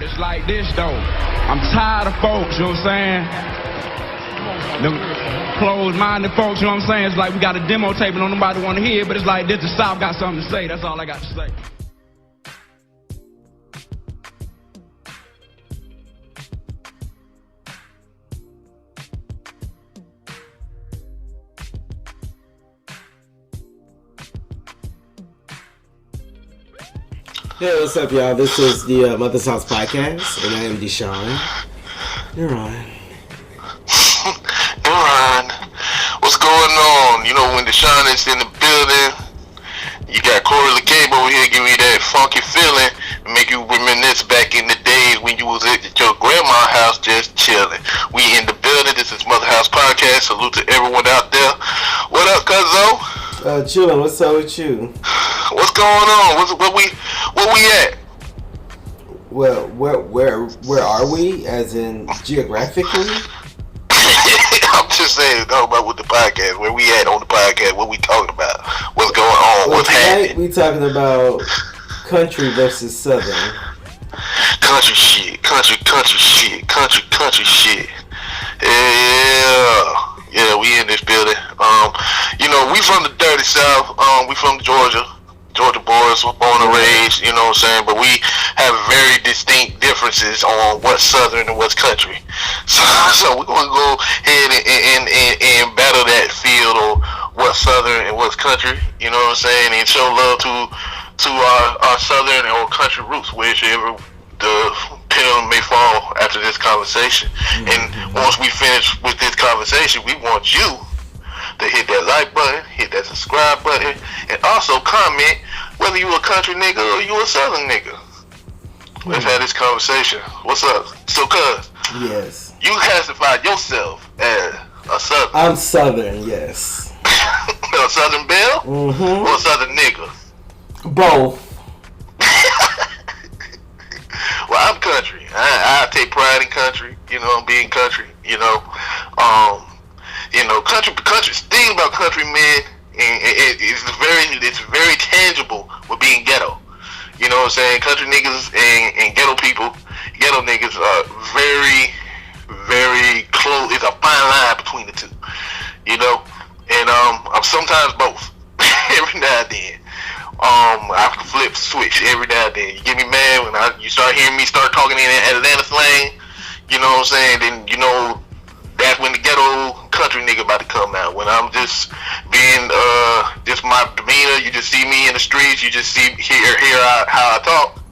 But it's like this though. I'm tired of folks, you know what I'm saying? Them closed-minded folks, you know what I'm saying? It's like we got a demo tape and don't nobody want to hear it, but it's like this, the South got something to say. That's all I got to say. Hey, what's up, y'all? This is the Mother's House Podcast, and I am Deshaun. You're on. What's going on? You know, when Deshaun is in the building, you got Corey LeCabe over here giving you that funky feeling and make you reminisce back in the days when you was at your grandma's house just chilling. We in the building. This is Mother House Podcast. Salute to everyone out there. What up, cuzzo? Chillin'. What's up with you? What's going on? Where we at? Well, where are we? As in geographically? I'm just saying, about with the podcast. Where we at on the podcast? What we talking about? What's going on? What's happening? We talking about country versus southern. Country shit. Country shit. Yeah, we in this building. You know, we from the dirty South. We from Georgia boys, born and raised, you know what I'm saying? But we have very distinct differences on what's southern and what's country. So we're gonna go ahead and battle that field of what's southern and what's country, you know what I'm saying? And show love to our southern or country roots, whichever the pendulum may fall after this conversation. Mm-hmm. And once we finish with this conversation, we want you to hit that like button, hit that subscribe button, and also comment whether you a country nigga or you a southern nigga. Let's have this conversation. What's up? So, cuz, yes, you classified yourself as a southern. I'm southern, yes. A southern belle? Mm-hmm. Or a southern nigga? Both. Well, I'm country. I take pride in country. You know, being country. You know, country. Thing about country, man, it's very tangible with being ghetto. You know what I'm saying? Country niggas and ghetto people, ghetto niggas are very, very close. It's a fine line between the two. You know, and I'm sometimes both. Every now and then. I can flip switch every now and then. You get me mad when you start hearing me start talking in Atlanta slang. You know what I'm saying? Then you know that's when the ghetto country nigga about to come out. When I'm just being just my demeanor, you just see me in the streets, you just hear how I talk.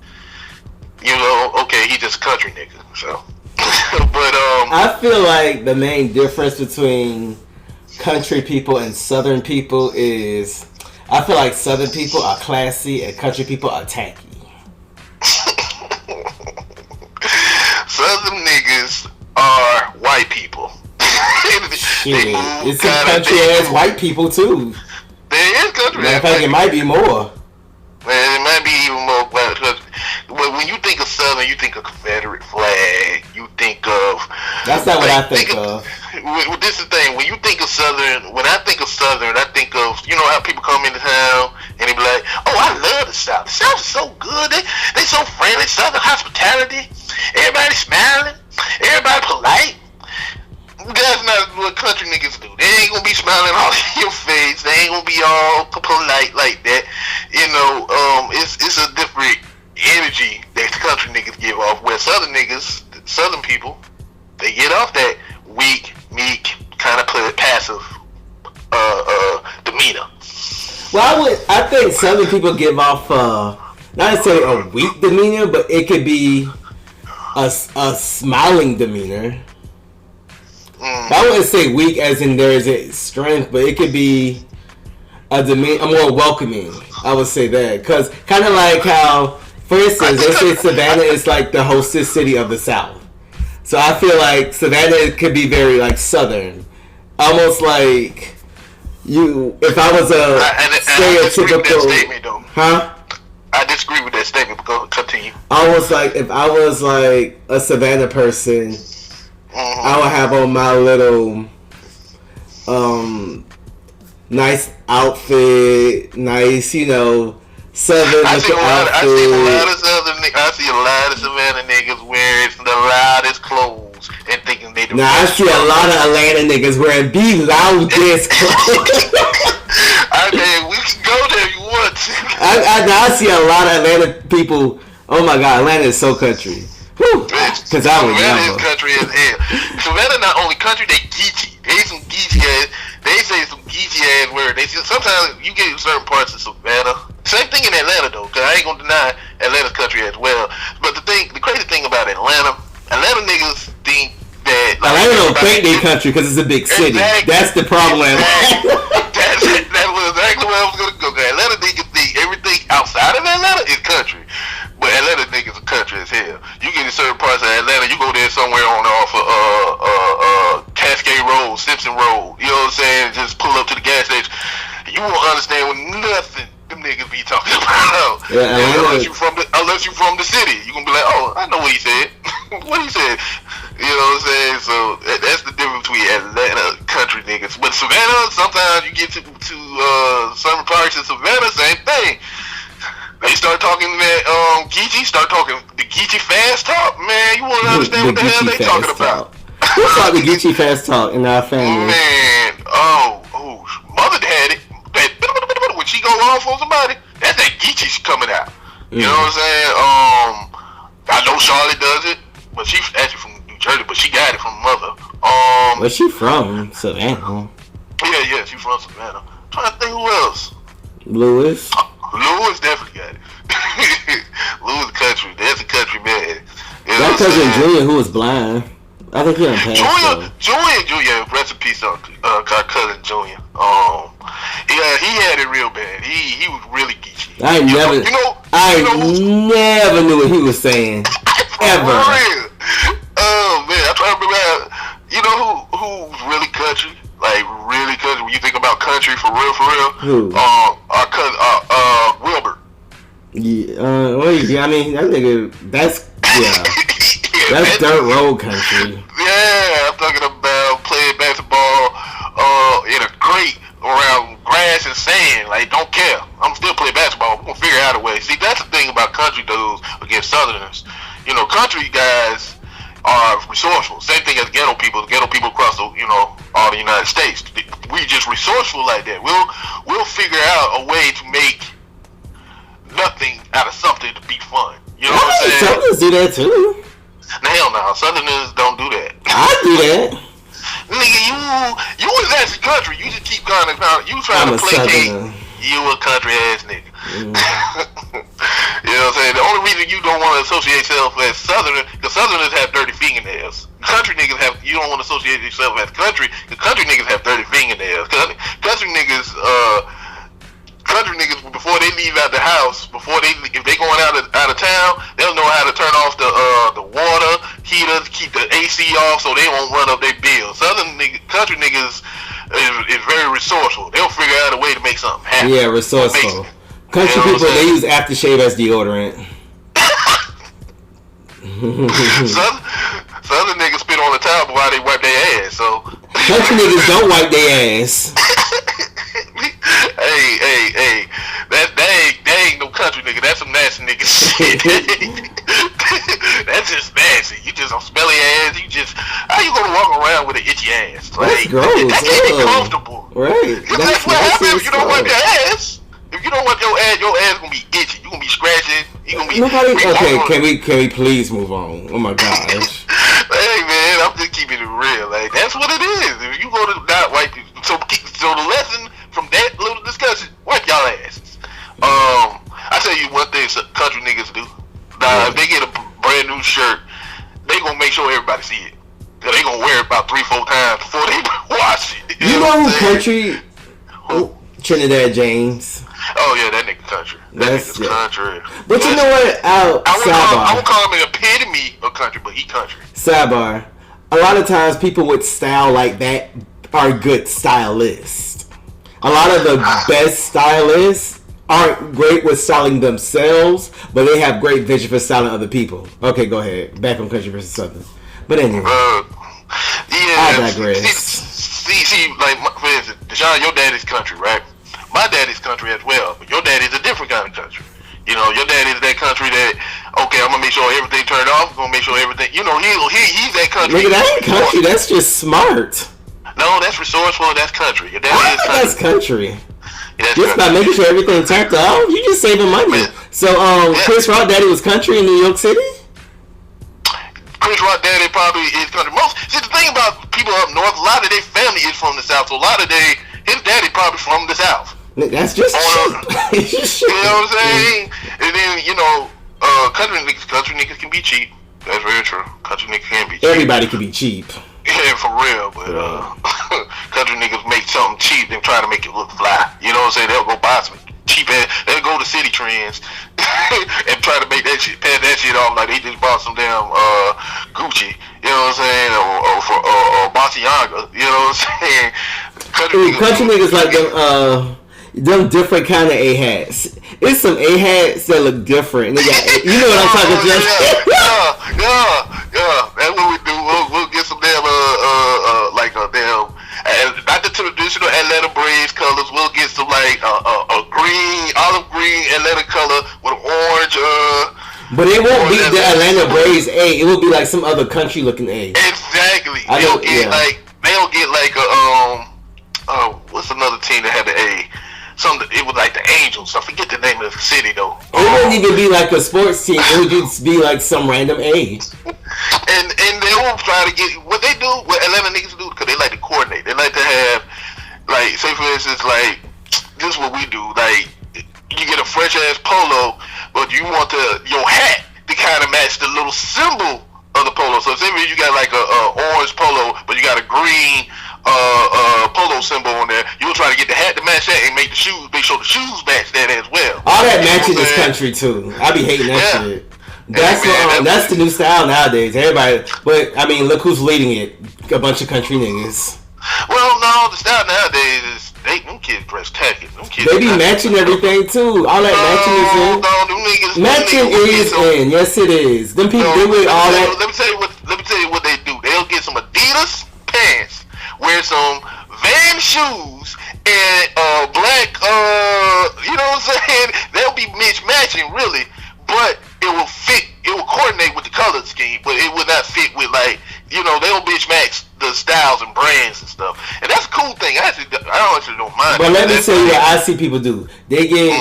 You know, okay, he just a country nigga. So, but I feel like the main difference between country people and southern people is, I feel like southern people are classy and country people are tacky. Southern niggas are white people. It's some country ass white people too. There is country ass. I think it might be more. Man, it might be even more. But when you think of Southern, you think of Confederate flag. You think of. That's not what I think of. This is the thing. When you think of Southern, when I think of Southern, I think of, you know how people come into town and they be like, "Oh, I love the South. The South is so good. They so friendly. Southern hospitality. Everybody smiling. Everybody polite." That's not what country niggas do. They ain't gonna be smiling all in your face. They ain't gonna be all polite like that. You know, it's a different energy that country niggas give off. Where Southern niggas, Southern people, they get off that weak, meek, kind of passive demeanor. Well, I think Southern people give off not necessarily a weak demeanor, but it could be a smiling demeanor. I wouldn't say weak as in there is a strength, but it could be a more welcoming. I would say that, because kind of like how, for instance, let's say Savannah is like the hostess city of the South. So I feel like Savannah could be very like Southern, almost like you. If I was a stereotypical, I disagree with that statement. Go continue. Almost like if I was like a Savannah person. I would have on my little nice outfit, nice, Southern I see a lot of see a lot of Savannah niggas wearing the loudest clothes and thinking they the Now I see a lot of Atlanta niggas wearing the loudest clothes. I mean, we can go there if you want to. I see a lot of Atlanta people. Oh my God, Atlanta is so country. Because I would Savannah never. is country as hell. Savannah not only country, they geeky. They some geeky ass. They say some geeky ass words. They sometimes you get certain parts of Savannah. Same thing in Atlanta though, because I ain't gonna deny Atlanta's country as well. But the crazy thing about Atlanta niggas think that Atlanta don't think they country because it's a big city. Exactly. That's the problem. Exactly. that was exactly where I was gonna go. Atlanta niggas think everything outside of Atlanta is country. But Atlanta niggas are country as hell. You get in certain parts of Atlanta, you go there somewhere on off of Cascade Road, Simpson Road. You know what I'm saying? Just pull up to the gas station. You won't understand what nothing them niggas be talking about. Yeah, unless you from the city, you gonna be like, oh, I know what he said. What he said. You know what I'm saying? So that's the difference between Atlanta country niggas. But Savannah, sometimes you get to certain parts of Savannah, same thing. They start talking that Geechee, start talking the Geechee fast talk, man. You won't understand what the hell they talking about. What's like the Geechee fast talk in our family? Man, mother had it. When she go off on somebody, that's that Geechee's coming out. You know what I'm saying? I know Charlotte does it, but she's actually from New Jersey, but she got it from mother. Where's she from? Savannah. Yeah, she's from Savannah. I'm trying to think who else. Louis Definitely got it. Louis country. That's a country man. You know that cousin Junior who was blind. I think he on pass. Junior, rest in peace on cousin Junior. Yeah, he had it real bad. He was really geeky. I never knew what he was saying. Ever. Real. Oh man, I'm trying to remember. You know who's really country? Like really country. When you think about country for real. Who? Our cousin Wilbert. Yeah. I mean that nigga. That's that's dirt road country. Yeah, I'm talking about playing basketball in a crate around grass and sand. Like, don't care. I'm still playing basketball. We're gonna figure out a way. See, that's the thing about country dudes against Southerners. You know, country guys are resourceful. Same thing as ghetto people. Ghetto people across the, all the United States. We just resourceful like that. We'll figure out a way to make nothing out of something to be fun. You know what I'm saying? Southerners do that too. Hell no, Southerners don't do that. I do that. Nigga, you was actually country. You just keep kind of you trying to placate. You a country ass nigga. You know what I'm saying? The only reason you don't want to associate yourself as Southern, because Southerners have dirty fingernails. Country niggas you don't want to associate yourself as country, because country niggas have dirty fingernails. Country niggas before they leave out the house, if they going out of town, they'll know how to turn off the water heaters, keep the AC off so they won't run up their bills. Country niggas is very resourceful. They'll figure out a way to make something happen. Yeah, resourceful. Country people, they use aftershave as deodorant. Southern niggas spit on the towel while they wipe their ass. So country niggas don't wipe their ass. Hey, that ain't no country nigga. That's some nasty nigga shit. That's just nasty. You just on smelly ass. How you gonna walk around with an itchy ass? Like, that's gross. That can't be comfortable. Right. That's what happens if you don't wipe your ass. If you don't wipe your ass gonna be itchy. You gonna be scratching. You gonna be. Okay, can we please move on? Oh my gosh. Hey man, I'm just keeping it real. Like, that's what it is. If you go to not wipe, so the lesson from that little discussion, wipe y'all asses. I tell you one thing, country niggas do. If they get a brand new shirt, they gonna make sure everybody see it. Cause they gonna wear it about 3-4 times before they wash it. You know who country? Trinidad James. Oh yeah, that nigga country. That nigga's country. But you know what? I would call him an epitome of country, but he country. Sidebar. A lot of times people with style like that are good stylists. A lot of the best stylists aren't great with styling themselves, but they have great vision for styling other people. Okay, go ahead. Back on country versus southern. But anyway. I digress. See, like, for instance, Deshaun, your daddy's country, right? My daddy's country as well, but your daddy's a different kind of country. You know, your daddy is that country that, okay, I'm gonna make sure everything turned off. I'm gonna make sure everything. You know, he's that country. Nigga, that ain't country. That's just smart. No, that's resourceful. That's country. Your daddy is country. That's country. Yeah, that's just country. by making sure everything turned off, you just saving money. Yeah. So, Chris Rock daddy was country in New York City? Chris Rock daddy probably is country. See, the thing about people up north, a lot of their family is from the south. So a lot of his daddy probably from the south. That's just cheap. You know what I'm saying? And then, you know, country niggas can be cheap. That's very true. Country niggas can be cheap. Everybody can be cheap. Yeah, for real. But country niggas make something cheap and try to make it look fly. You know what I'm saying? They'll go buy some cheap ass. They'll go to City Trends and try to make that shit, pass that shit off like they just bought some damn Gucci. You know what I'm saying? Or Balenciaga. You know what I'm saying? Country niggas like them different kind of A-hats. It's some A-hats that look different. They got, you know what I'm talking about? Yeah. That's what we do. We'll get some damn like a damn not the traditional Atlanta braids colors. We'll get some like a green, olive green Atlanta color with orange. But it won't be the Atlanta braids A. It will be like some other country looking A. Exactly. They'll get like a what's another team that had the A? It was like the Angels. I forget the name of the city though. It wouldn't even be like a sports team. It would just be like some random A. And they will try to get what they do. What Atlanta niggas do because they like to coordinate. They like to have like, say for instance, like this is what we do. Like you get a fresh ass polo, but you want your hat to kind of match the little symbol of the polo. So say you got like a orange polo, but you got a green polo symbol on there. You'll try to get the hat to match that and make sure the shoes match that as well. All that matching this country too. I be hating that shit. That's the new style nowadays. Everybody, but I mean, look who's leading it. A bunch of country niggas. Well, no, the style nowadays is them kids dress tacky. They be matching everything too. All that matching is in. No, them niggas. Matching is in. Yes, it is. Them people they with all that. Let me tell you what they do. They'll get some Adidas pants, wear some Van shoes, and black. You know what I'm saying? They'll be matching really, but it will fit. It will coordinate with the color scheme, but it will not fit with like, you know, they'll match the styles and brands and stuff. And that's a cool thing. I actually don't mind. But let me tell you what I see people do. They get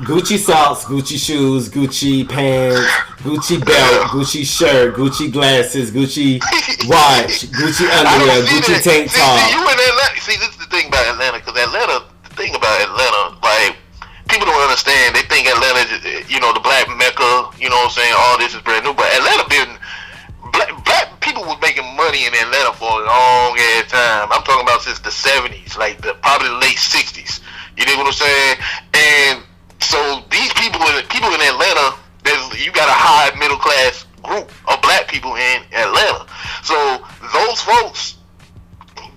Gucci socks, Gucci shoes, Gucci pants, Gucci belt, Gucci shirt, Gucci glasses, Gucci watch, Gucci underwear, Gucci tank top. See, you in Atlanta. See, this is the thing about Atlanta, because the thing about Atlanta, like, people don't understand. They think Atlanta is, you know, the black mecca, you know what I'm saying? All this is brand new. But Atlanta black people was making money in Atlanta for a long ass time. I'm talking about since the 70s, like probably the late 60s. You know what I'm saying? And so these people in Atlanta, you got a high middle class group of black people in Atlanta. So those folks,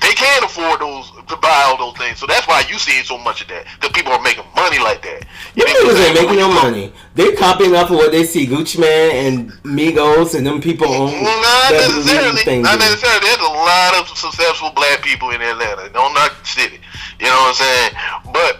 they can't afford to buy all those things. So that's why you see so much of that. Because people are making money like that. You niggas ain't making no money. They copying off of what they see Gucci Man and Migos and them people on. Not necessarily. Not necessarily. There's a lot of successful black people in Atlanta. Don't knock the city. You know what I'm saying? But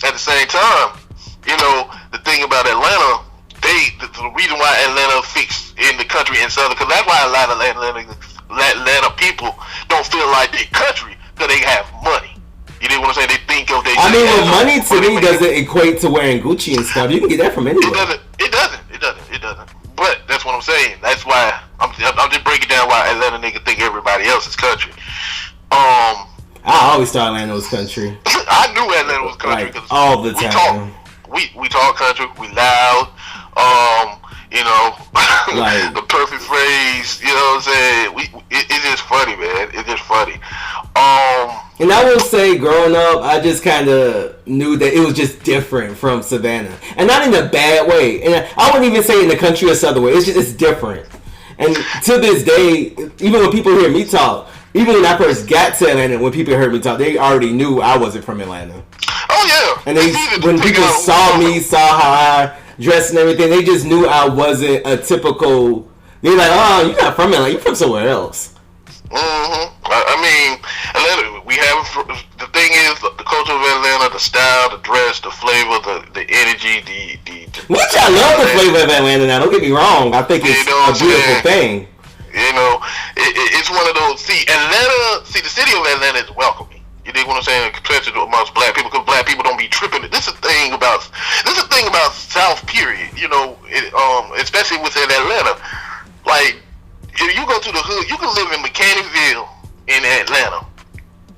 at the same time, you know, the thing about Atlanta, the reason why Atlanta fits in the country and southern, because that's why a lot of Atlanta people don't feel like they country, because they have money. You know what I'm saying? They think of they. I mean, well, money to me doesn't equate to wearing Gucci and stuff. You can get that from anywhere. It doesn't. But that's what I'm saying. That's why I'm just breaking down why Atlanta niggas think everybody else is country. I always thought Atlanta was country. I knew Atlanta was country because all the time. We talk country. We loud. You know, like the perfect phrase. You know what I'm saying? It's just funny, man. It's just funny. And I will say, growing up, I just kind of knew that it was just different from Savannah, and not in a bad way. And I wouldn't even say in the country or southern way. It's different. And to this day, even when people hear me talk, even when I first got to Atlanta, when people heard me talk, they already knew I wasn't from Atlanta. Oh yeah. And when people saw me, saw how I dressed and everything, they just knew I wasn't a typical. They're like, "Oh, you're not from Atlanta. You're from somewhere else." I mean, Atlanta. We have the thing is the culture of Atlanta. the style, the dress, the flavor, the energy, the which I love the flavor of Atlanta now. Don't get me wrong. I think it's a beautiful thing. You know, it's one of those. See, the city of Atlanta is welcoming. You dig what I'm saying? Especially amongst black people, because black people don't be tripping. This is the thing about South. Period. You know, especially within Atlanta. Like, if you go to the hood, you can live in Mechanicsville in Atlanta,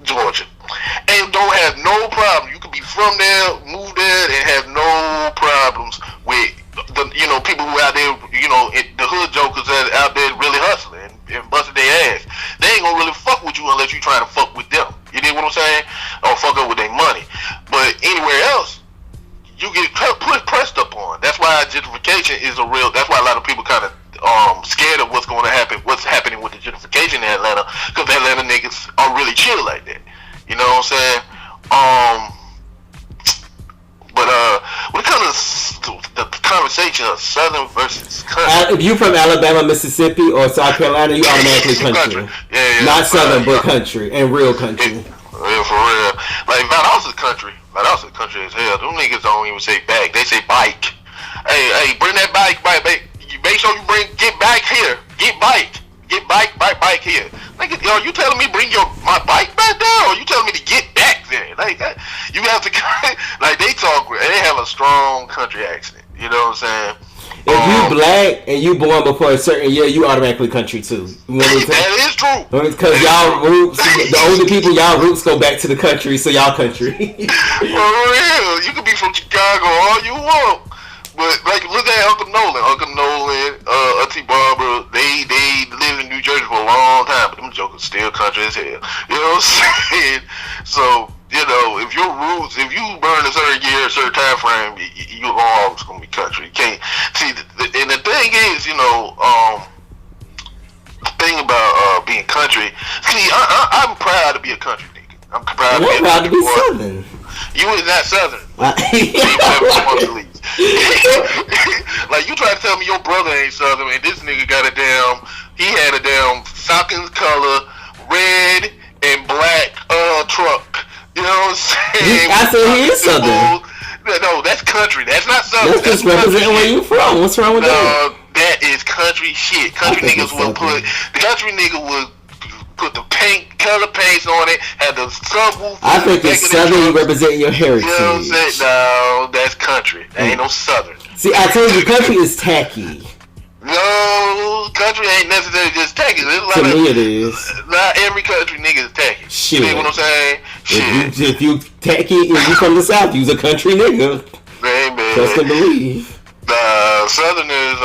Georgia, and don't have no problem. You could be from there, move there, and have no problems with the people who out there, the hood jokers that out there really hustling and busting their ass. They ain't gonna really fuck with you unless you trying to fuck with them. You dig what I'm saying? Or fuck up with their money. But anywhere else, you get pressed up on. That's why gentrification is a real. That's why a lot of people kind of scared of what's going to happen. What's happening with the gentrification in Atlanta? Because Atlanta niggas are really chill like that. You know what I'm saying? But when it comes to the conversation of Southern versus country, if you from Alabama, Mississippi, or South Carolina, you automatically country. Yeah, not Southern, but country and real country. Yeah, for real. Like Valdosta's country. Valdosta's country as hell. Them niggas don't even say back. They say bike. Hey, bring that bike. You make sure you get back here. Get bike here. Like, are you telling me bring my bike back there, or you telling me to get back there? Like, you have to, like, they have a strong country accent. You know what I'm saying? If you black and you born before a certain year, you automatically country too. That is true. Because y'all roots, the older people, y'all roots go back to the country, so y'all country. For real, you can be from Chicago all you want. But like, look at Uncle Nolan, Auntie Barbara. They lived in New Jersey for a long time, but them jokers still country as hell. You know what I'm saying? So, if your roots, if you burn a certain year, a certain time frame, you're always gonna be country. You can't see. And the thing is, the thing about being country. See, I'm proud to be a country nigga. I'm proud to be Southern. You is not Southern. Like, you try to tell me your brother ain't Southern, and this nigga he had a damn Falcons color, red and black truck. You know what I'm saying? I said he is Southern. No, that's country. That's not Southern. That's just representing where you from. What's wrong with that? That is country shit. Country niggas will put the color paints on it, had the subwoofer. I think it's Southern representing your heritage. You know what I'm saying? No, that's country. That ain't no Southern. See, I told you, country is tacky. No, country ain't necessarily just tacky. To me, it is. Not every country nigga is tacky. Shit. You know what I'm saying? Shit. If you tacky, if you from the South, you's a country nigga. Hey, man. Trust and believe. Southerners,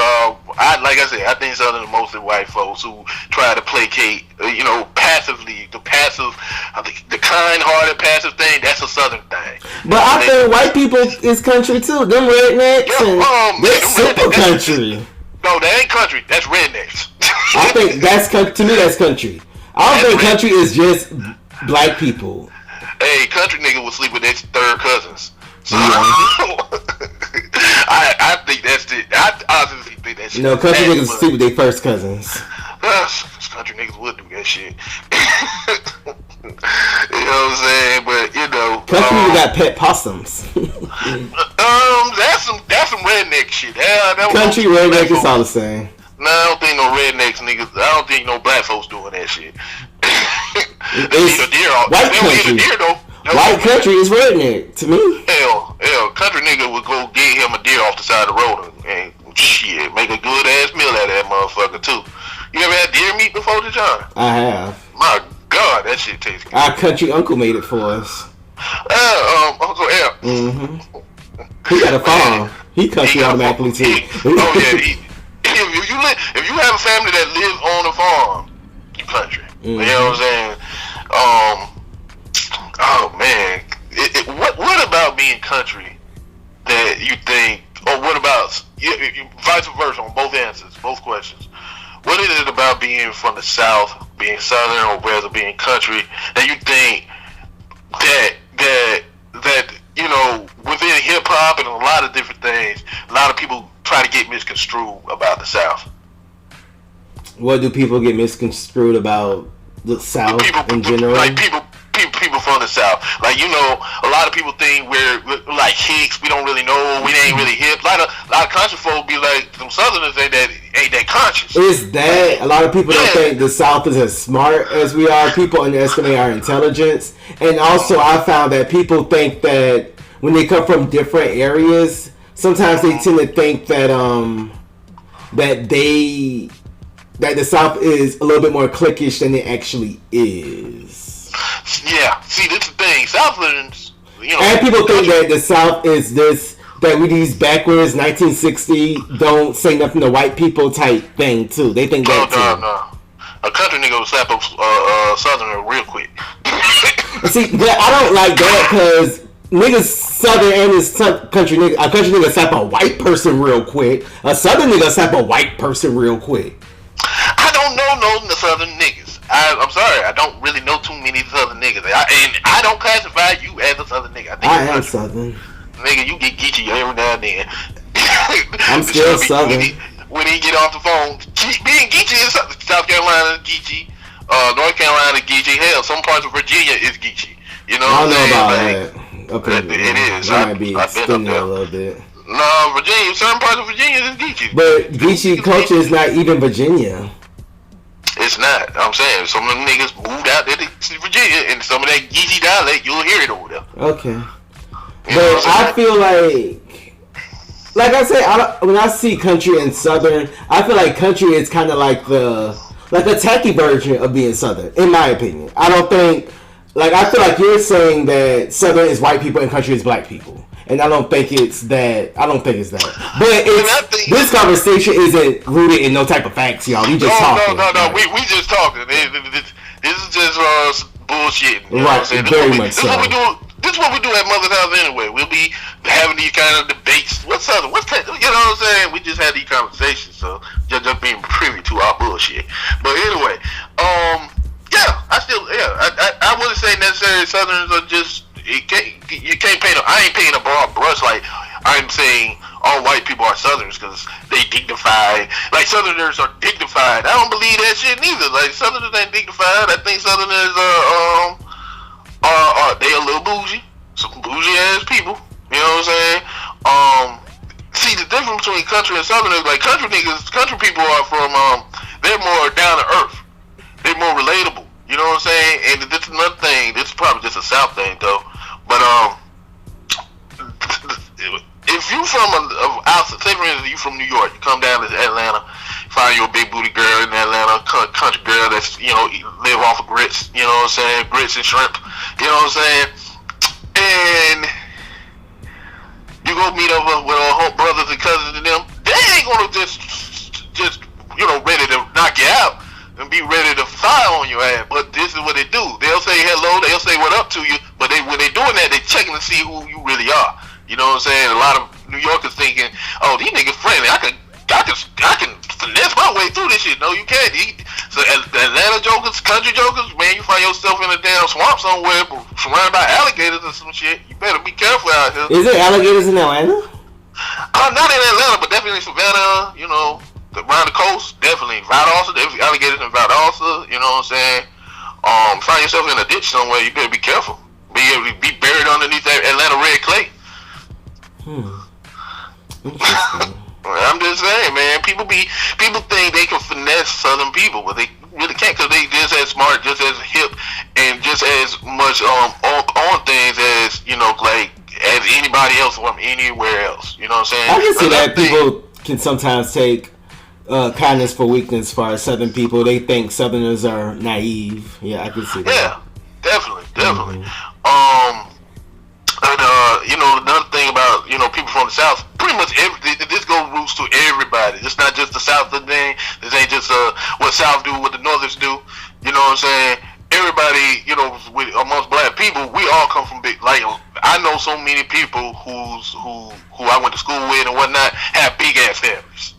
like I said, I think Southerners are mostly white folks who try to placate, passively. The passive, the kind-hearted passive thing, that's a Southern thing. But I think white people is country too. Them rednecks, they're super country. No, that ain't country. That's rednecks. I think to me, that's country. I don't think country is just black people. Hey, country nigga will sleep with their third cousins. So, I think that's it. I honestly think that shit. No, country niggas sleep with their first cousins. Country niggas would do that shit. You know what I'm saying? But country niggas got pet possums. That's some redneck shit. Country redneck is all the same. No, I don't think no rednecks niggas. I don't think no black folks doing that shit. White country. White country is redneck to me. Hell, country nigga would go get him a deer off the side of the road and shit, make a good ass meal out of that motherfucker too. You ever had deer meat before, John? I have. My God, that shit tastes good. Our country uncle made it for us. Uncle L. Mm-hmm. He got a farm. He country automatically too. If you have a family that lives on a farm, you country. Mm-hmm. You know what I'm saying? Oh man, what about being country that you think, or what about vice versa on both answers, both questions? What is it about being from the South, being Southern, or whether being country, that you think that within hip hop and a lot of different things, a lot of people try to get misconstrued about the South? What do people get misconstrued about the South in general? Like people from the South. Like Like, you know, a lot of people think we're like hicks. We don't really know. We ain't really hip. A lot of country folk be like, them Southerners ain't that conscious. Is that a lot of people don't think the South is as smart as we are? People underestimate our intelligence, and also I found that people think that when they come from different areas, sometimes they tend to think that that the South is a little bit more cliquish than it actually is. Yeah, see, this is the thing. Southerners, you know, and people think that the South is this, that we these backwards 1960 don't say nothing to white people type thing too. They think that too. No. A country nigga will slap a Southerner real quick. See, I don't like that because niggas Southern and this country nigga, a country nigga slap a white person real quick. A Southern nigga slap a white person real quick. I don't know no Southern niggas. I'm sorry, I don't really know too many Southern niggas. And I don't classify you as a Southern nigga. I am Southern. Nigga, you get Geechee every now and then. I'm still Southern. When he get off the phone, being Geechee is South Carolina is Geechee, North Carolina is Geechee. Hell, some parts of Virginia is Geechee. You know what I'm saying? I don't know about that. Okay, it is. I might be extending that a little bit. No, Virginia, certain parts of Virginia is Geechee. But Geechee culture is not even Virginia. It's not. I'm saying some of them niggas moved out there to Virginia, and some of that Geechee dialect, you'll hear it over there. Okay. But I feel like I said, when I see country and Southern, I feel like country is kind of like a tacky version of being Southern, in my opinion. I don't think, I feel like you're saying that Southern is white people and country is black people. And I don't think it's that. But this conversation isn't rooted in no type of facts, y'all. We just talking. No. We just talking. This is just bullshit. You know right, what I'm saying? Very much so. This is what we do at Mother's House anyway. We'll be having these kind of debates. What's Southern? You know what I'm saying? We just had these conversations, so just being privy to our bullshit. But anyway, I wouldn't say necessarily Southerners are just. You can't paint. I ain't painting a broad brush like I'm saying all white people are Southerners because they dignified. Like Southerners are dignified. I don't believe that shit neither. Like Southerners ain't dignified. I think Southerners are they a little bougie, some bougie ass people. You know what I'm saying? See the difference between country and Southerners. Like country people are from they're more down to earth. They're more relatable. You know what I'm saying? And this is another thing. This is probably just a South thing though. But if you from outside, say for instance you from New York, you come down to Atlanta, find you a big booty girl in Atlanta, country girl that's live off of grits. You know what I'm saying? Grits and shrimp. You know what I'm saying? And you go meet up with her brothers and cousins and them. They ain't gonna just ready to knock you out and be ready to fire on your ass. But this is what they do. They'll say hello, they'll say what up to you, but when they doing that, they checking to see who you really are. You know what I'm saying? A lot of New Yorkers thinking, oh, these niggas friendly. I can finesse my way through this shit. No, you can't. So Atlanta jokers, country jokers, man, you find yourself in a damn swamp somewhere surrounded by alligators or some shit. You better be careful out here. Is there alligators in Atlanta? Not in Atlanta, but definitely Savannah, around the coast, definitely. Valdosta, there's alligators in Valdosta, you know what I'm saying? Find yourself in a ditch somewhere, you better be careful. Be buried underneath that Atlanta red clay. Interesting. I'm just saying, man, people think they can finesse Southern people, but they really can't because they just as smart, just as hip, and just as much on things as, as anybody else from anywhere else. You know what I'm saying? I can see that people can sometimes take kindness for weakness as far as Southern people. They think Southerners are naive. Yeah, I can see that. Yeah, definitely. Another thing about people from the South, pretty much this goes roots to everybody. It's not just the South thing. This ain't just what South do, what the Northers do. You know what I'm saying? Everybody, amongst black people, we all come from big. Like I know so many people who I went to school with and whatnot have big ass families.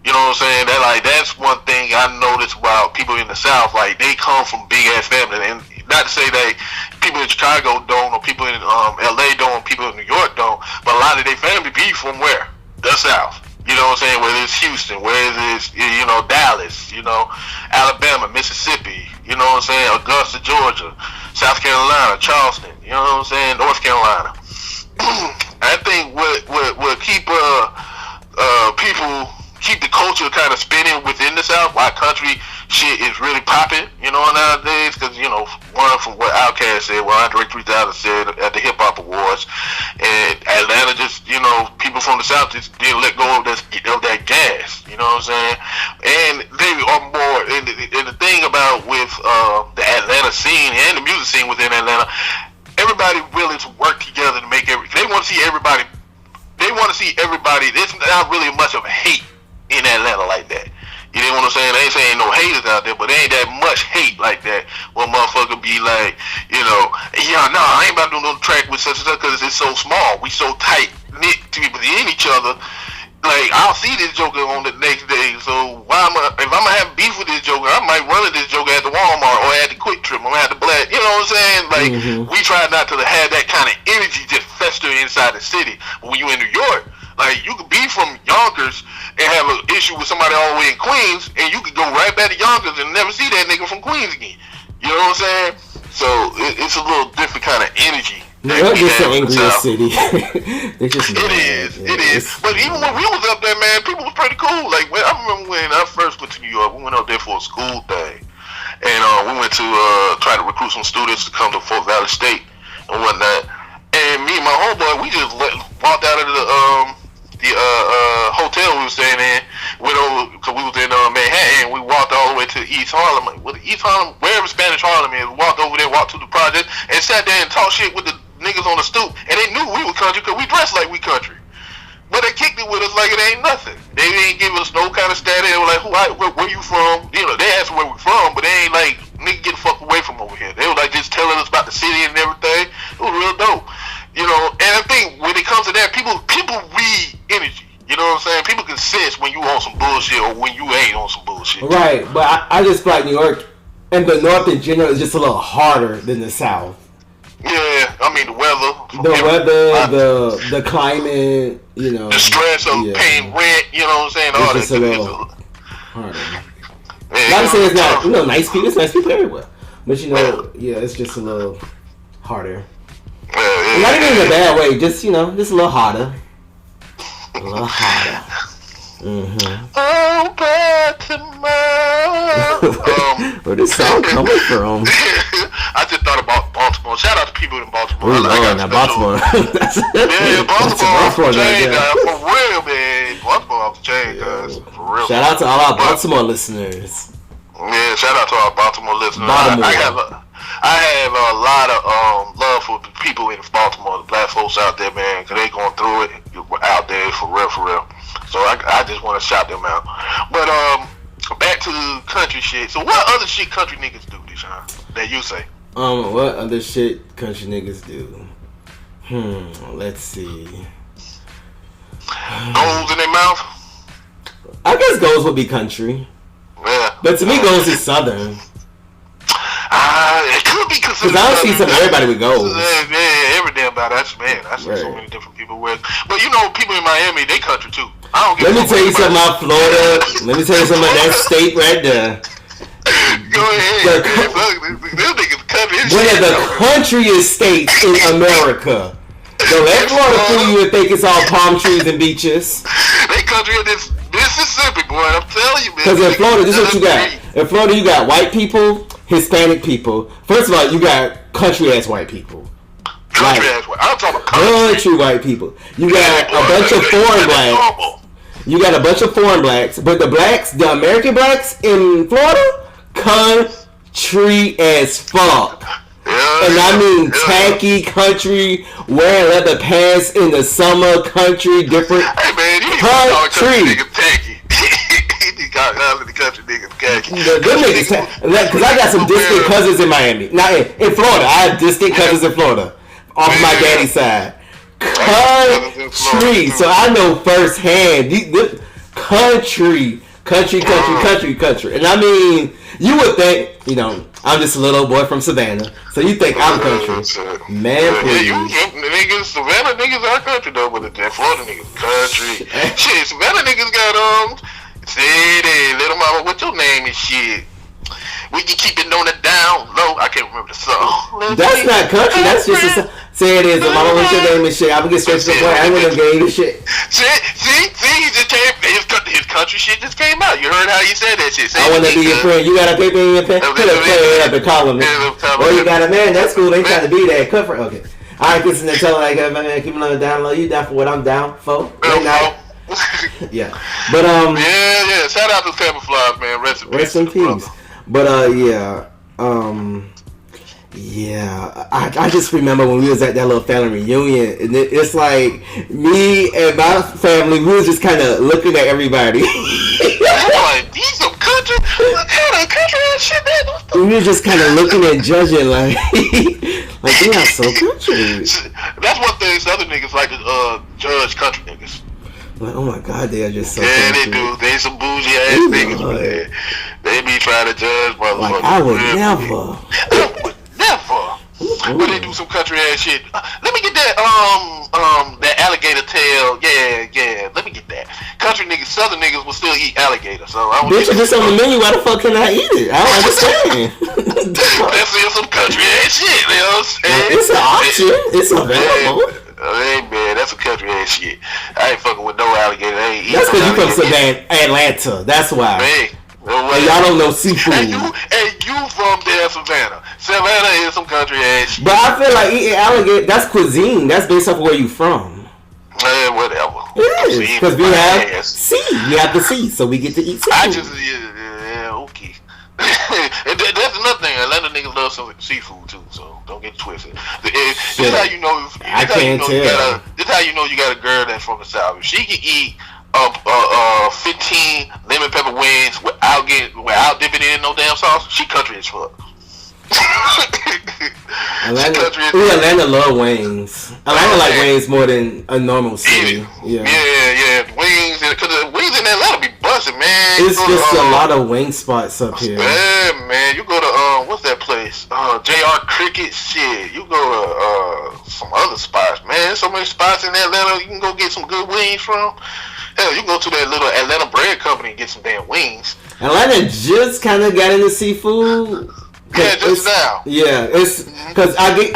You know what I'm saying? That's one thing I noticed about people in the South. Like they come from big ass families, and not to say that people in Chicago don't, or people in LA don't, or people in New York don't, but a lot of their family be from where? The South. You know what I'm saying? Whether it's Houston, whether it's, you know, Dallas, you know, Alabama, Mississippi, you know what I'm saying? Augusta, Georgia, South Carolina, Charleston, you know what I'm saying? North Carolina. I think what keep people keep the culture kind of spinning within the South, why country shit is really popping, you know, nowadays, because, you know, one from what Outkast said, what Andre 3000 said at the Hip Hop Awards, and Atlanta just, you know, people from the South just didn't let go of that gas, you know what I'm saying? And they are more, and the thing about with the Atlanta scene and the music scene within Atlanta, everybody willing to work together to make they want to see everybody, there's not really much of a hate in Atlanta like that. You know what I'm saying? I ain't saying no haters out there, but there ain't that much hate like that. When motherfucker be like, you know, yeah, no, I ain't about to do no track with such and such because it's so small. We so tight knit to be in each other. Like, I'll see this joker on the next day. So if I'm gonna have beef with this joker, I might run at this joker at the Walmart or at the Quick Trip or at the Black. You know what I'm saying? Like, we try not to have that kind of energy just fester inside the city. But when you in New York, like, you could be from Yonkers and have an issue with somebody all the way in Queens, and you could go right back to Yonkers and never see that nigga from Queens again. You know what I'm saying? So it's a little different kind of energy. New York is the angriest city. It is. But even when we was up there, man, people was pretty cool. Like, I remember when I first went to New York, we went up there for a school thing, and we went to try to recruit some students to come to Fort Valley State and whatnot. And me and my homeboy, we just walked out of the hotel we were staying in, went over, because we was in Manhattan, we walked all the way to East Harlem, East Harlem, wherever Spanish Harlem is, walked over there, walked to the project, and sat there and talked shit with the niggas on the stoop, and they knew we were country because we dressed like we country. But they kicked it with us like it ain't nothing. They ain't give us no kind of status. They were like, where you from? You know, they asked where we from, but they ain't like, nigga, get the fuck away from over here. They were like just telling us about the city and everything. It was real dope. You know, and I think when it comes to that, people read energy. You know what I'm saying? People can sense when you on some bullshit or when you ain't on some bullshit. Right, but I just feel like New York and the North in general is just a little harder than the South. Yeah, I mean the weather, the climate, you know, the stress of paying rent. You know what I'm saying? All it's just that. A little harder. Not to say it's not, you know, nice people. It's nice people everywhere, but you know, it's just a little harder. Not even in a bad way, just, you know, just a little harder. A little harder. Oh, Baltimore. Where this song coming from? I just thought about Baltimore. Shout out to people in Baltimore. Baltimore. Baltimore off the chain, guys. For real, man. Baltimore off the chain, guys. For real. Shout out to all our Baltimore listeners. Yeah, shout out to our Baltimore listeners. I have a lot of love for the people in Baltimore, the black folks out there, man, because they going through it out there for real. So I just want to shout them out. But back to the country shit. So what other shit country niggas do, Deshaun, that you say? What other shit country niggas do? Let's see. Goals in their mouth? I guess goals would be country. Yeah. But to me, goals is southern. It could be considered. Because I don't see some everybody with goals. Yeah, every damn about that, man. I see so many different people with. But you know, people in Miami, they country too. I don't get. Let me tell you something about Florida. Let me tell you something about that state right there. Go ahead. This nigga's country. One of the countryest states in America. Don't let Florida fool you and think it's all palm trees and beaches. They country in this Mississippi, boy. I'm telling you, man. Because in Florida, this is what you got. In Florida, you got white people, Hispanic people. First of all, you got country-ass white people. Country-ass white. I'm talking about country white people. You got a bunch of foreign blacks. You got a bunch of foreign blacks. But the blacks, the American blacks in Florida, country as fuck. And I mean tacky country, wearing leather pants in the summer, country, different country. Because I got some distant cousins in Miami. Not in Florida. I have distant cousins in Florida. Off my daddy's side. Country. So I know firsthand. Country Country. And I mean, you would think, you know, I'm just a little boy from Savannah, so you think I'm country. Man, please. Niggas, Savannah niggas are country though, but the Florida niggas country. Shit, Savannah niggas got say little mama, what your name is shit. We can keep it on the down low. I can't remember the song. That's not country. That's just a song. Say it is. Mama, what's your name and shit. I'm gonna get straight to the point. I ain't gonna get any shit. See, he just came. His country shit just came out. You heard how he said that shit. I wanna be your friend. You got a paper in your pen? Put a pen up and call him. Oh, you got a man. That's cool. They trying to be that. Cut for okay. All right, this is telling like, man, keep it on the down low. You down for what I'm down for? Yeah, but yeah. Shout out to Tampa Flies, man. Rest in peace. But I just remember when we was at that little family reunion, and it's like me and my family, we was just kind of looking at everybody. Like, these some country, what kind of country and shit that? We were just kind of looking and judging, like they are so country. That's one thing Southern niggas like to judge country niggas. Like, oh my God, they are just so yeah, country. They do. They some bougie ass niggas, man. They be trying to judge motherfuckers. Like, I would never. But they do some country ass shit. Let me get that that alligator tail. Yeah. Let me get that. Country niggas, Southern niggas will still eat alligator. So I don't. Bitch, if it's on the menu, why the fuck can I eat it? I don't understand. That's some country ass shit. You know what I'm saying? It's an option. It's available. Hey man, that's some country ass shit. I ain't fucking with no alligator. I ain't eating. That's because you from Atlanta. That's why. Man. And y'all don't know seafood. And you from there, Savannah. Savannah is some country ass shit. But I feel like eating alligator, that's cuisine. That's based off of where you from. Whatever. It is. Because we have sea. We have the sea, so we get to eat seafood. I just, okay. That's another thing. Atlanta niggas love some seafood too, so don't get twisted. This is how you know. I can't tell. This is how you know you got a girl that's from the South. If she can eat 15 lemon pepper wings without dipping it in no damn sauce, she country as fuck. Atlanta love wings. Atlanta like wings more than a normal city. Yeah. Wings, because the wings in Atlanta be busting, man. It's just a lot of wing spots up here. Yeah, man. You go to what's that place? JR Cricket. Shit. You go to some other spots, man. There's so many spots in Atlanta. You can go get some good wings from. Hell, you can go to that little Atlanta bread company and get some damn wings. Atlanta just kind of got into seafood. Yeah, just now. Yeah, it's because I think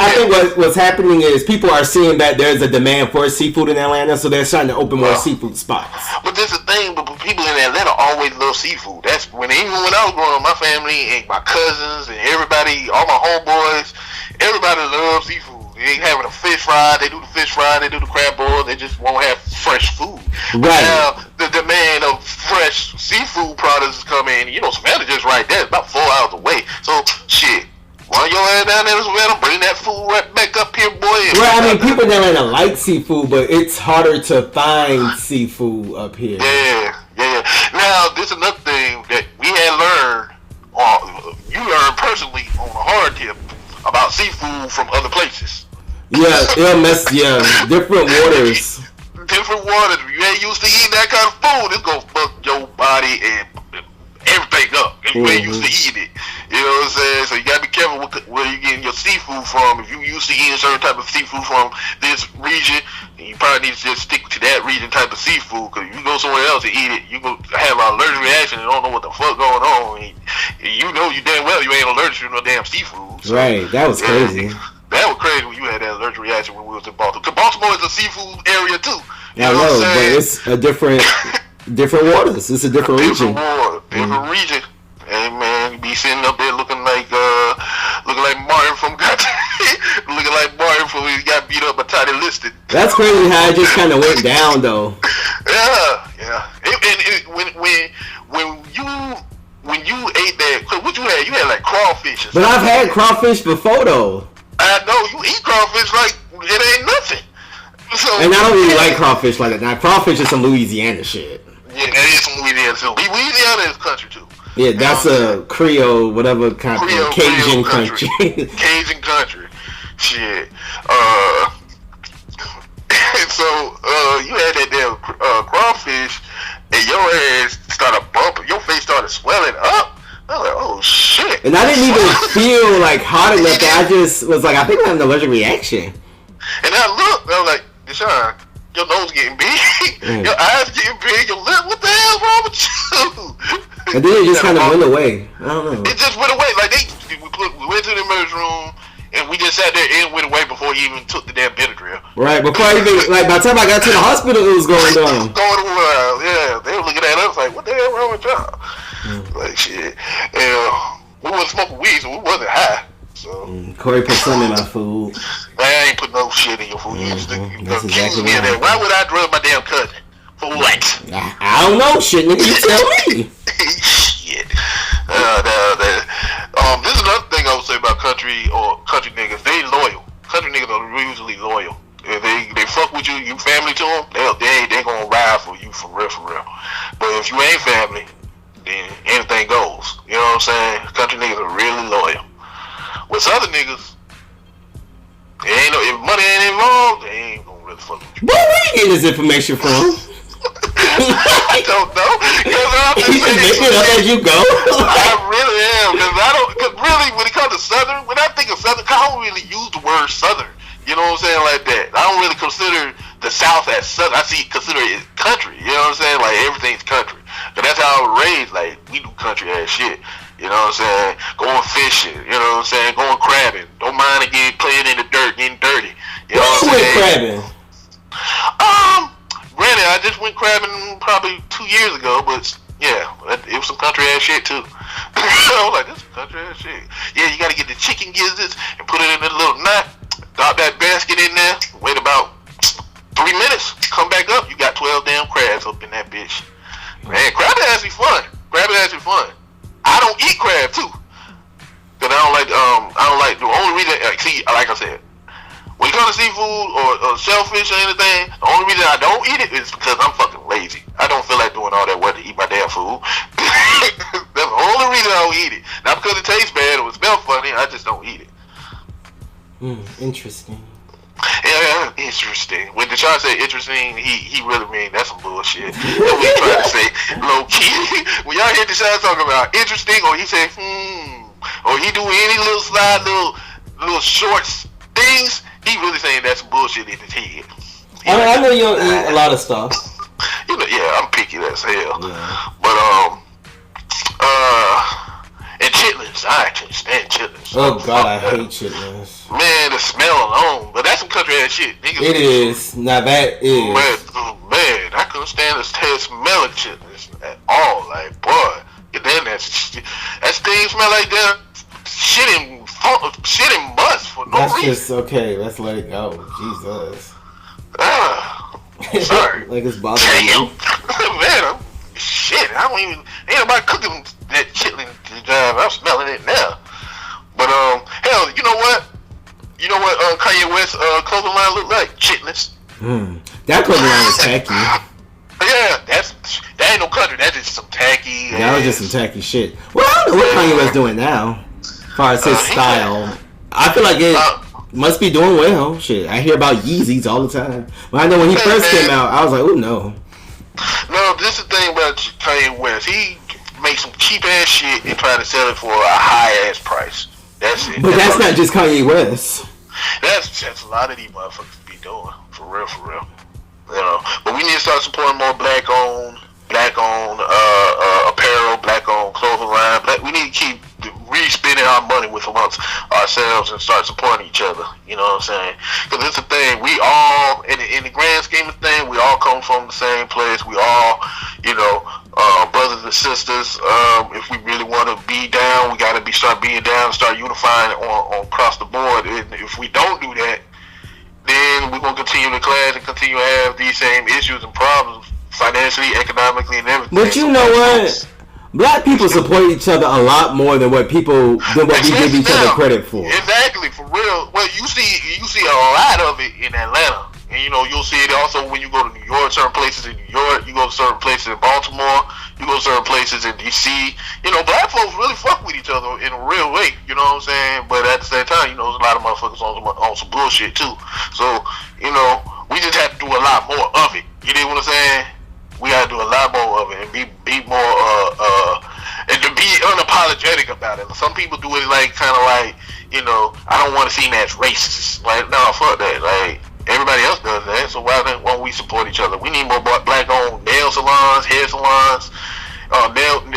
what's happening is people are seeing that there's a demand for seafood in Atlanta, so they're trying to open more seafood spots. But that's the thing. But people in Atlanta always love seafood. That's even when I was growing up, my family and my cousins and everybody, all my homeboys, everybody loves seafood. They having a fish fry. They do the fish fry. They do the crab boil. They just won't have fresh food. Right. Now the demand of fresh seafood products is coming. You know, Savannah just right there, about 4 hours away. So shit, run your ass down there to Savannah, bring that food right back up here, boy. Well, I mean, people in Atlanta like seafood, but it's harder to find seafood up here. Yeah. Now this is another thing that we had learned, or you learned personally on a hard tip about seafood from other places. Yeah, different waters. Different waters. You ain't used to eating that kind of food, it's gonna fuck your body and everything up. If you ain't used to eating it. You know what I'm saying? So you gotta be careful where you're getting your seafood from. If you used to eating a certain type of seafood from this region, you probably need to just stick to that region type of seafood. Because if you go somewhere else and eat it, you go have an allergic reaction and don't know what the fuck going on. And you know you damn well you ain't allergic to no damn seafood. So, right, that was crazy. That was crazy when you had that allergic reaction when we was in Baltimore. Because Baltimore is a seafood area too. I know, but it's a different waters. It's a different region. Different region. Hey man, you be sitting up there looking like Martin from looking like Martin from he got beat up by Tiny Listed. That's crazy how it just kind of went down though. Yeah. When you ate that, what you had? You had like crawfish. But I've had crawfish before though. I know you eat crawfish like it ain't nothing. So, and I don't really like crawfish like that. Now crawfish is some Louisiana shit. Yeah, that is some Louisiana too. Louisiana is country too. Yeah, that's a Creole, whatever kind of Cajun country. Cajun country. Shit. So you had that damn crawfish, and your ass started bumping. Your face started swelling up. I was like, oh shit. And I didn't even feel like hot enough. I just was like, I think I have an allergic reaction. And I looked, I was like, Deshaun, your nose getting big, your eyes getting big, your lip, what the hell's wrong with you? And then it just kind of went away. I don't know. It just went away. Like we went to the emergency room and we just sat there and it went away before he even took the damn Benadryl. Right, before I even, like, by the time I got to the hospital, it was going down. Going wild, yeah. They were looking at us like, what the hell wrong with y'all? Like, shit. And we wasn't smoking weed, so we wasn't high. So Corey put something in my food. I ain't put no shit in your food. You used to That's accuse exactly me of that. Why would I drug my damn cousin? For what? I don't know, shit, nigga. You tell me. Shit. This is another thing I would say about country niggas. They loyal. Country niggas are usually loyal. If they fuck with you, you family to them, they gonna ride for you for real. But if you ain't family, then anything goes. You know what I'm saying? Country niggas are really loyal. With Southern niggas, if money ain't involved, they ain't gonna really fuck with you. Where you getting this information from? I don't know. You just make it up as you go. I really am, because really, when it comes to Southern, when I think of Southern, I don't really use the word Southern. You know what I'm saying, like that. I don't really consider the South as Southern. I consider it country. You know what I'm saying, like everything's country. But that's how I was raised. Like we do country ass shit. You know what I'm saying? Going fishing. You know what I'm saying? Going crabbing. Don't mind playing in the dirt, getting dirty. You know what I'm saying? Crabbing? Granted, I just went crabbing probably 2 years ago, but yeah, it was some country ass shit too. I was like, this is country ass shit. Yeah, you gotta get the chicken gizzards and put it in a little knot, drop that basket in there, wait about 3 minutes, come back up, you got 12 damn crabs up in that bitch. Man, crabbing actually fun. Crabbing actually fun. I don't eat crab too, cause I don't like the only reason. Like I said, when it comes to seafood or shellfish or anything, the only reason I don't eat it is because I'm fucking lazy. I don't feel like doing all that work to eat my damn food. That's the only reason I don't eat it. Not because it tastes bad or it smells funny. I just don't eat it. Interesting. Yeah, interesting. When Deshaun say interesting, he really mean that's some bullshit. That's what he trying to say low key. When y'all hear Deshaun talking about interesting, or he say or he do any little slide, little short things, he really saying that's some bullshit in his head. I know you don't eat a lot of stuff. You know, yeah, I'm picky as hell. Yeah. But and chitlins, I can't stand chitlins. Oh god, I hate chitlins. Man, the smell alone, but that's some country ass shit. Niggas, it is. Now that is. Man, I couldn't stand the smell of chitlins at all. Like, boy, get in that thing smell like that. Shit and must for no reason. That's just okay. Let's let it go. Jesus. Sorry. Like it's bothering you. Man, shit. I don't even. Ain't nobody cooking that chitlin job. I'm smelling it now. But hell, you know what? You know what Kanye West clothing line look like? Chitlins. That clothing line is tacky. Yeah, that ain't no country. That's just some tacky. That was just some tacky shit. Well, I don't know what Kanye West doing now. As far as his style, I feel like it must be doing well. Shit, I hear about Yeezys all the time. But I know when he first came out, I was like, oh no. No, this is the thing about Kanye West. He makes some cheap ass shit and try to sell it for a high ass price. That's it. But that's not just Kanye West. That's a lot of these motherfuckers be doing. For real. You know, but we need to start supporting more black owned apparel, black owned clothing line. We need to keep re-spending our money with amongst ourselves and start supporting each other. You know what I'm saying? Because it's a thing. We all, in the grand scheme of things, we all come from the same place. We all, brothers and sisters. If we really want to be down, we got to start being down, start unifying on across the board. And if we don't do that, then we're going to continue to clash and continue to have these same issues and problems financially, economically, and everything. But you know what? Black people support each other a lot more than what we give each other credit for. Exactly, for real. Well, you see a lot of it in Atlanta, and you'll see it also when you go to New York. Certain places in New York, you go to certain places in Baltimore, you go to certain places in DC. Black folks really fuck with each other in a real way. You know what I'm saying? But at the same time, there's a lot of motherfuckers on some bullshit too. So we just have to do a lot more of it. You know what I'm saying? We gotta do a lot more of it and be more and to be unapologetic about it. Some people do it like kind of like, you know, I don't want to seem as racist. Like, no, fuck that. Like, everybody else does that, so why don't we support each other? We need more black-owned nail salons, hair salons, nail and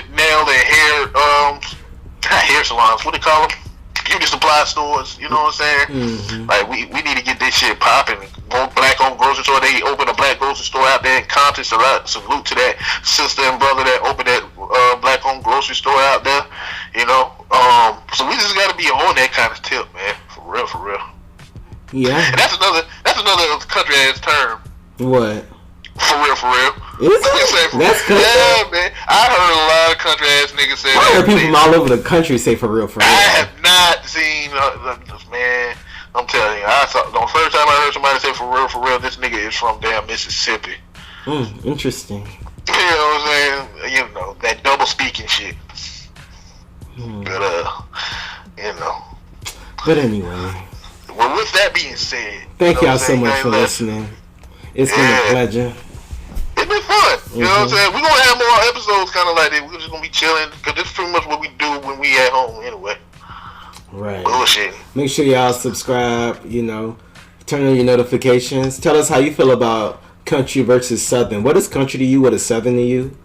hair salons. What do they call them? Beauty supply stores. You know what I'm saying? Mm-hmm. Like, we need to get this shit popping. More black-owned grocery store. They open a black grocery store out there in Compton. Salute to that sister and brother that opened that black-owned grocery store out there. You know, so we just got to be on that kind of tip, man. For real, for real. Yeah. And that's another country ass term. What? For real, for real. Is it? That's country. Yeah, man. I heard a lot of country ass niggas say I that. heard people from all over the country say for real, for real. I have not seen, man. I'm telling you, the first time I heard somebody say for real, this nigga is from damn Mississippi. Interesting. You know what I'm saying? You know, that double speaking shit. But, you know. But anyway. Well, with that being said, thank y'all so much for listening. It's been a pleasure. It's been fun. You know what I'm saying? We're going to have more episodes kind of like that. We're just going to be chilling because this is pretty much what we do when we at home anyway. Right. Bullshit. Make sure y'all subscribe, you know, turn on your notifications. Tell us how you feel about country versus southern. What is country to you? What is southern to you?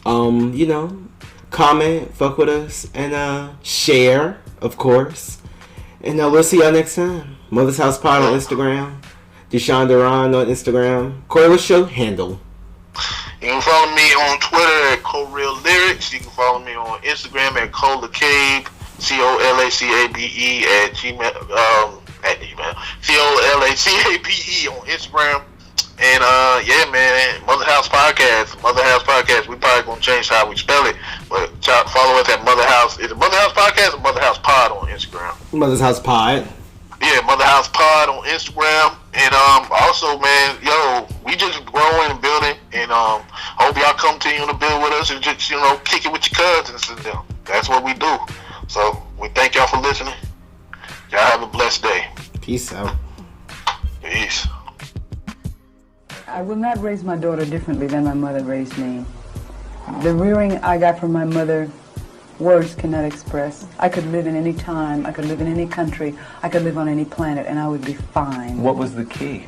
You know, comment, fuck with us, and share, of course. And we'll see y'all next time. Mother's House Pod on Instagram. Deshaun Duran on Instagram. Corey, what's your handle? You can follow me on Twitter at Coreal Lyrics. You can follow me on Instagram at Colacabe, COLACABE at Gmail, COLACABE on Instagram. And yeah, man, Mother House Podcast. We probably gonna change how we spell it, but follow us at Mother House. Is it Mother House Podcast or Mother House Pod on Instagram? Mother's House Pod. Yeah, Mother House Pod on Instagram. And also, man, yo, we just growing and building, and hope y'all continue to build with us and just, you know, kick it with your cousins and them. That's what we do. So we thank y'all for listening. Y'all have a blessed day. Peace out. Peace. I will not raise my daughter differently than my mother raised me. The rearing I got from my mother, words cannot express. I could live in any time, I could live in any country, I could live on any planet, and I would be fine. What was the key?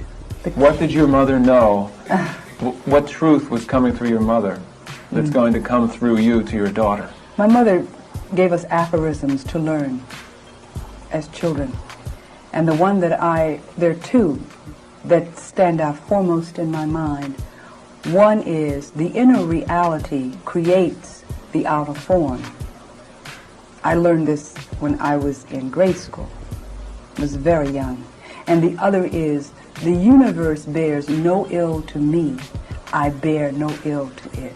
What did your mother know? What truth was coming through your mother that's going to come through you to your daughter? My mother gave us aphorisms to learn as children. And the one that there are two that stand out foremost in my mind. One is the inner reality creates the outer form. I learned this when I was in grade school. I was very young. And the other is the universe bears no ill to me. I bear no ill to it.